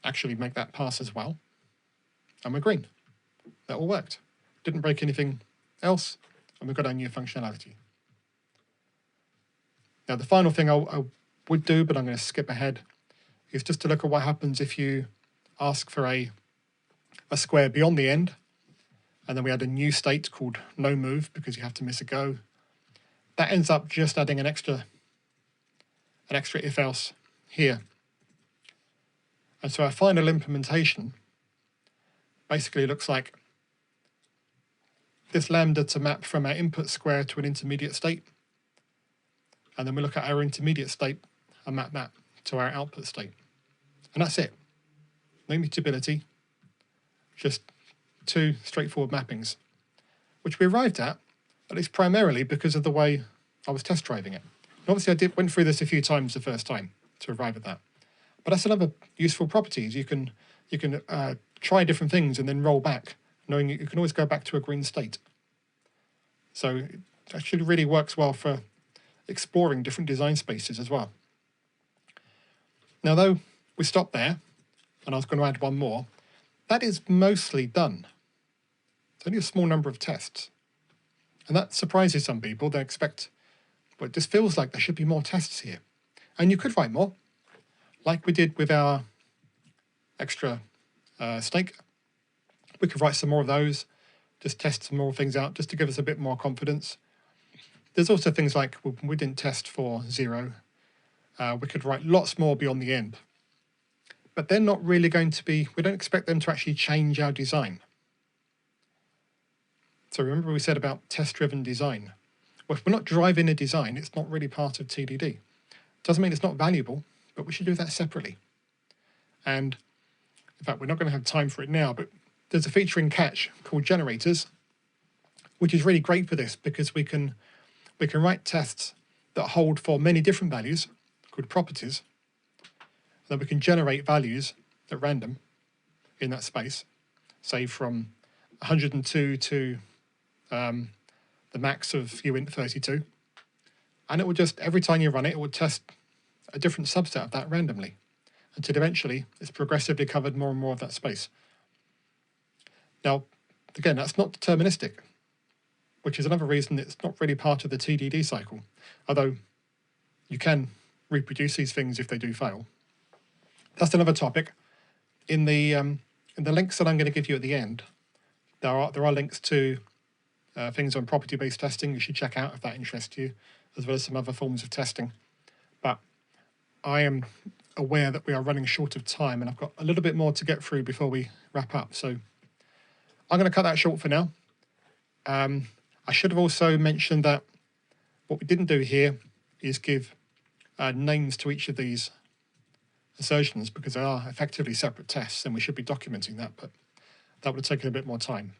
actually make that pass as well. And we're green. That all worked. Didn't break anything else, and we've got our new functionality. Now, the final thing I would do, but I'm going to skip ahead, is just to look at what happens if you ask for a square beyond the end, and then we add a new state called no move because you have to miss a go. That ends up just adding an extra if else here. And so our final implementation basically looks like this lambda to map from our input square to an intermediate state. And then we look at our intermediate state and map that to our output state. And that's it. No mutability, just two straightforward mappings, which we arrived at least primarily because of the way I was test driving it. And obviously I went through this a few times the first time to arrive at that. But that's another useful property. You can try different things and then roll back, knowing you can always go back to a green state. So it actually really works well for exploring different design spaces as well. Now, though we stopped there, and I was going to add one more, that is mostly done. It's only a small number of tests. And that surprises some people. They expect, well, it just feels like there should be more tests here. And you could write more. like we did with our extra snake. We could write some more of those, just test some more things out, just to give us a bit more confidence. There's also things like we didn't test for 0. We could write lots more beyond the end. But they're not really going to be, we don't expect them to actually change our design. So remember we said about test-driven design. Well, if we're not driving a design, it's not really part of TDD. Doesn't mean it's not valuable, but we should do that separately. And in fact, we're not going to have time for it now, but there's a feature in Catch called generators, which is really great for this because we can write tests that hold for many different values, called properties, and then we can generate values at random in that space, say from 102 to the max of uint 32. And it will just, every time you run it, it will test a different subset of that randomly, until eventually it's progressively covered more and more of that space. Now, again, that's not deterministic, which is another reason it's not really part of the TDD cycle, although you can reproduce these things if they do fail. That's another topic. In the links that I'm going to give you at the end, there are links to things on property-based testing you should check out if that interests you, as well as some other forms of testing. But I am aware that we are running short of time, and I've got a little bit more to get through before we wrap up. So I'm going to cut that short for now. I should have also mentioned that what we didn't do here is give names to each of these assertions, because they are effectively separate tests, and we should be documenting that, but that would have taken a bit more time.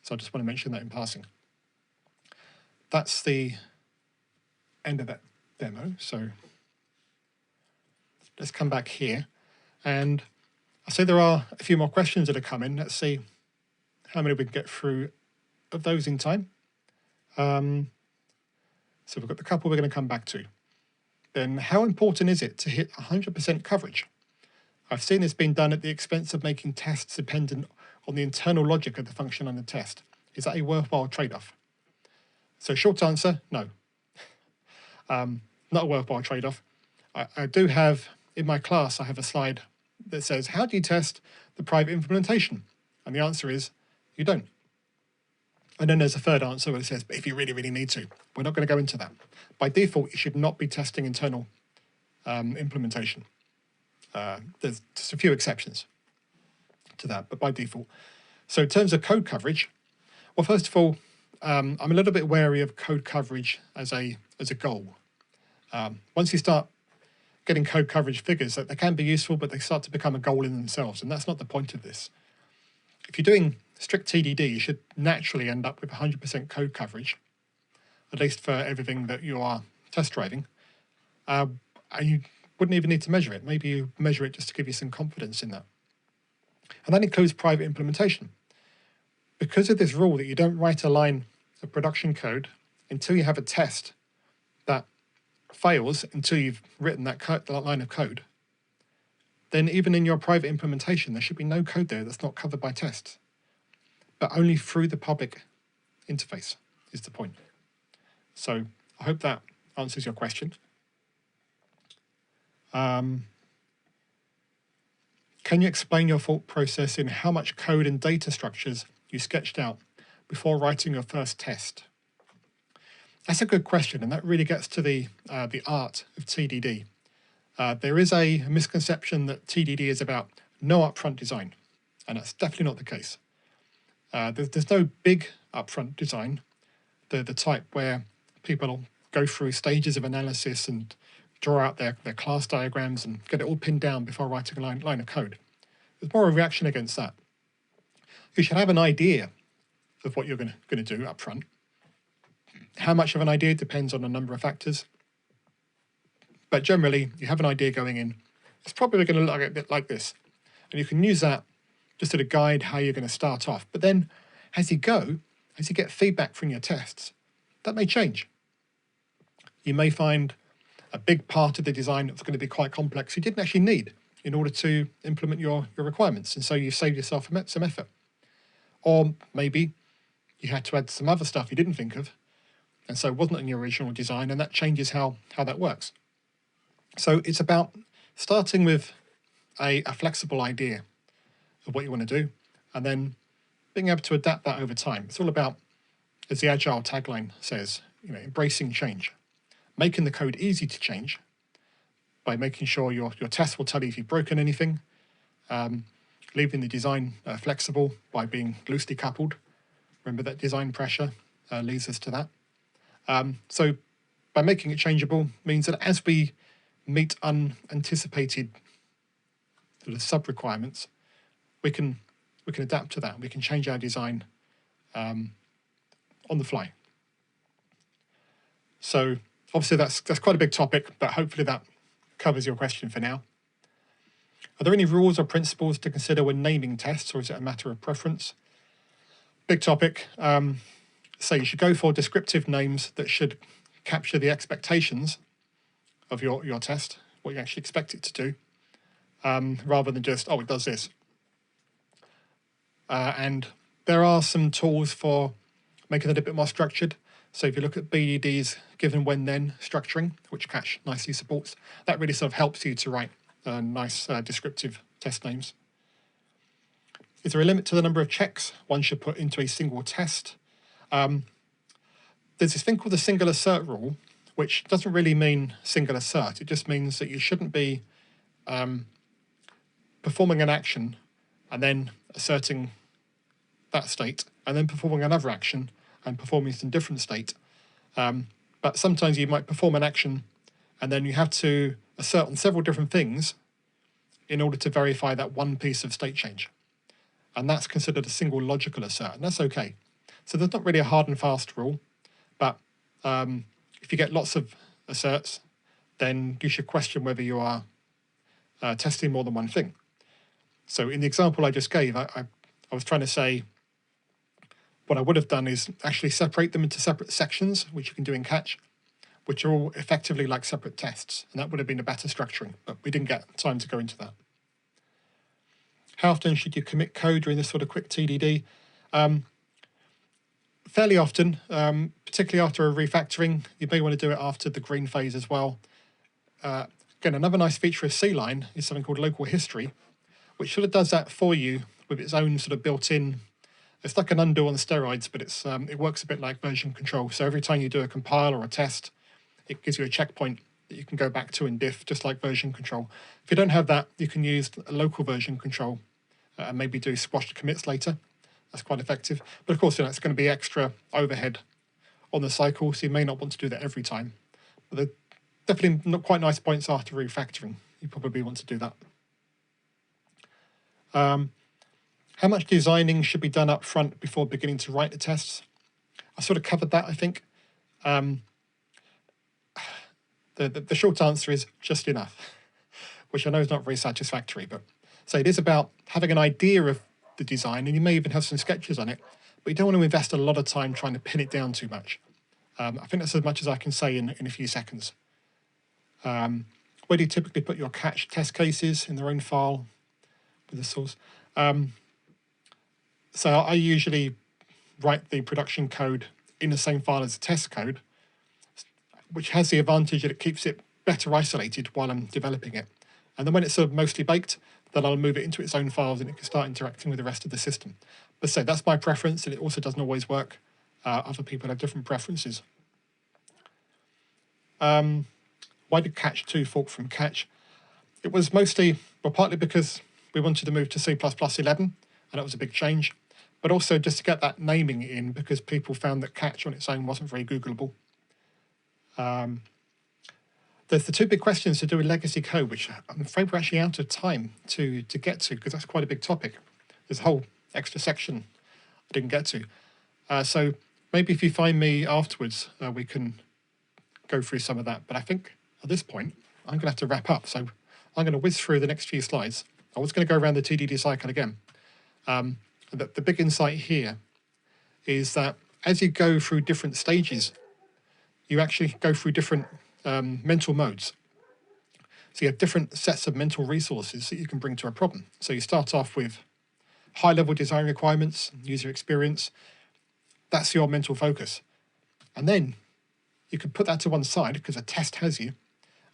So I just want to mention that in passing. That's the end of that demo. So let's come back here. And I see there are a few more questions that have come in. Let's see how many we can get through of those in time. So we've got the couple we're going to come back to. Then how important is it to hit 100% coverage? I've seen this being done at the expense of making tests dependent on the internal logic of the function on the test. Is that a worthwhile trade-off? So short answer, no. Not a worthwhile trade-off. I do have, in my class, I have a slide that says, how do you test the private implementation? And the answer is, you don't. And then there's a third answer where it says, but if you really, really need to. We're not going to go into that. By default, you should not be testing internal implementation. There's just a few exceptions to that, but by default. So in terms of code coverage, well, first of all, I'm a little bit wary of code coverage as a goal. Once you start getting code coverage figures, that they can be useful, but they start to become a goal in themselves, and that's not the point of this. If you're doing strict TDD, you should naturally end up with 100% code coverage, at least for everything that you are test driving, and you wouldn't even need to measure it. Maybe you measure it just to give you some confidence in that. And that includes private implementation. Because of this rule that you don't write a line of production code until you have a test that fails until you've written that line of code, then even in your private implementation, there should be no code there that's not covered by tests, but only through the public interface is the point. So I hope that answers your question. Can you explain your thought process in how much code and data structures you sketched out before writing your first test? That's a good question, and that really gets to the art of TDD. There is a misconception that TDD is about no upfront design, and that's definitely not the case. There's no big upfront design, the type where people go through stages of analysis and draw out their class diagrams and get it all pinned down before writing a line of code. There's more a reaction against that. You should have an idea of what you're going to do up front. How much of an idea depends on a number of factors. But generally, you have an idea going in. It's probably going to look a bit like this. And you can use that just to guide how you're going to start off. But then, as you go, as you get feedback from your tests, that may change. You may find a big part of the design that's going to be quite complex you didn't actually need in order to implement your requirements. And so you've saved yourself some effort. Or maybe you had to add some other stuff you didn't think of, and so it wasn't in your original design, and that changes how that works. So it's about starting with a flexible idea of what you want to do, and then being able to adapt that over time. It's all about, as the Agile tagline says, embracing change, making the code easy to change by making sure your test will tell you if you've broken anything, leaving the design flexible by being loosely coupled. Remember that design pressure leads us to that. So by making it changeable means that as we meet unanticipated sort of sub-requirements, we can adapt to that. We can change our design on the fly. So obviously that's quite a big topic, but hopefully that covers your question for now. Are there any rules or principles to consider when naming tests, or is it a matter of preference? Big topic. So you should go for descriptive names that should capture the expectations of your test, what you actually expect it to do, rather than just, oh, it does this. And there are some tools for making it a bit more structured. So if you look at BDD's given, when, then structuring, which Catch nicely supports, that really sort of helps you to write nice descriptive test names. Is there a limit to the number of checks one should put into a single test? There's this thing called the single assert rule, which doesn't really mean single assert. It just means that you shouldn't be performing an action and then asserting that state, and then performing another action and performing it in a different state. But sometimes you might perform an action and then you have to assert on several different things in order to verify that one piece of state change. And that's considered a single logical assert, and that's okay. So there's not really a hard and fast rule, but if you get lots of asserts, then you should question whether you are testing more than one thing. So in the example I just gave, I was trying to say, what I would have done is actually separate them into separate sections, which you can do in Catch, which are all effectively like separate tests, and that would have been a better structuring, but we didn't get time to go into that. How often should you commit code during this sort of quick TDD? Fairly often, particularly after a refactoring. You may want to do it after the green phase as well. Again, another nice feature of C-Line is something called local history, which sort of does that for you with its own sort of built-in. It's like an undo on steroids, but it works a bit like version control. So every time you do a compile or a test, it gives you a checkpoint that you can go back to in diff, just like version control. If you don't have that, you can use a local version control and maybe do squashed commits later. That's quite effective. But of course, it's going to be extra overhead on the cycle, so you may not want to do that every time. But they're definitely not quite nice points after refactoring. You probably want to do that. How much designing should be done up front before beginning to write the tests? I sort of covered that, I think. The short answer is just enough, which I know is not very satisfactory, but so it is about having an idea of the design, and you may even have some sketches on it, but you don't want to invest a lot of time trying to pin it down too much. I think that's as much as I can say in a few seconds. Where do you typically put your Catch test cases? In their own file with the source? So I usually write the production code in the same file as the test code, which has the advantage that it keeps it better isolated while I'm developing it. And then when it's sort of mostly baked, then I'll move it into its own files and it can start interacting with the rest of the system. But so that's my preference, and it also doesn't always work. Other people have different preferences. Why did Catch 2 fork from Catch? It was mostly, well, partly because we wanted to move to C++11, and that was a big change, but also just to get that naming in because people found that Catch on its own wasn't very Googleable. There's the two big questions to do with legacy code, which I'm afraid we're actually out of time to get to, because that's quite a big topic. There's a whole extra section I didn't get to. So maybe if you find me afterwards, we can go through some of that. But I think at this point, I'm going to have to wrap up. So I'm going to whiz through the next few slides. I was going to go around the TDD cycle again. The big insight here is that as you go through different stages, you actually go through different mental modes. So you have different sets of mental resources that you can bring to a problem. So you start off with high-level design requirements, user experience. That's your mental focus. And then you can put that to one side because a test has you,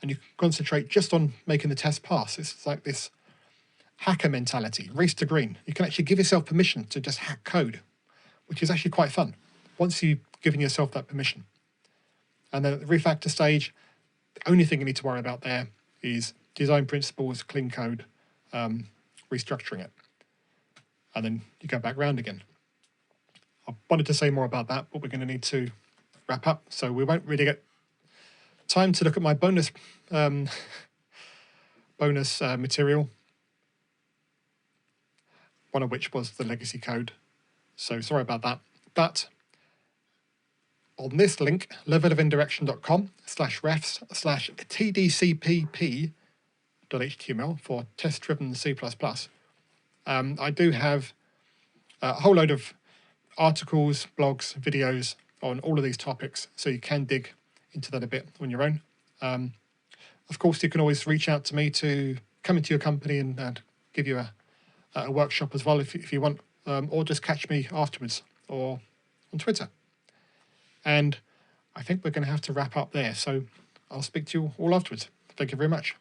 and you concentrate just on making the test pass. It's like this hacker mentality, race to green. You can actually give yourself permission to just hack code, which is actually quite fun once you've given yourself that permission. And then at the refactor stage, the only thing you need to worry about there is design principles, clean code, restructuring it. And then you go back round again. I wanted to say more about that, but we're going to need to wrap up. So we won't really get time to look at my bonus material, one of which was the legacy code. So sorry about that. But on this link, levelofinteraction.com/refs/tdcpp.html for test-driven C++, I do have a whole load of articles, blogs, videos on all of these topics, so you can dig into that a bit on your own. Of course, you can always reach out to me to come into your company and give you a workshop as well if you want, or just catch me afterwards or on Twitter. And I think we're going to have to wrap up there, so I'll speak to you all afterwards. Thank you very much.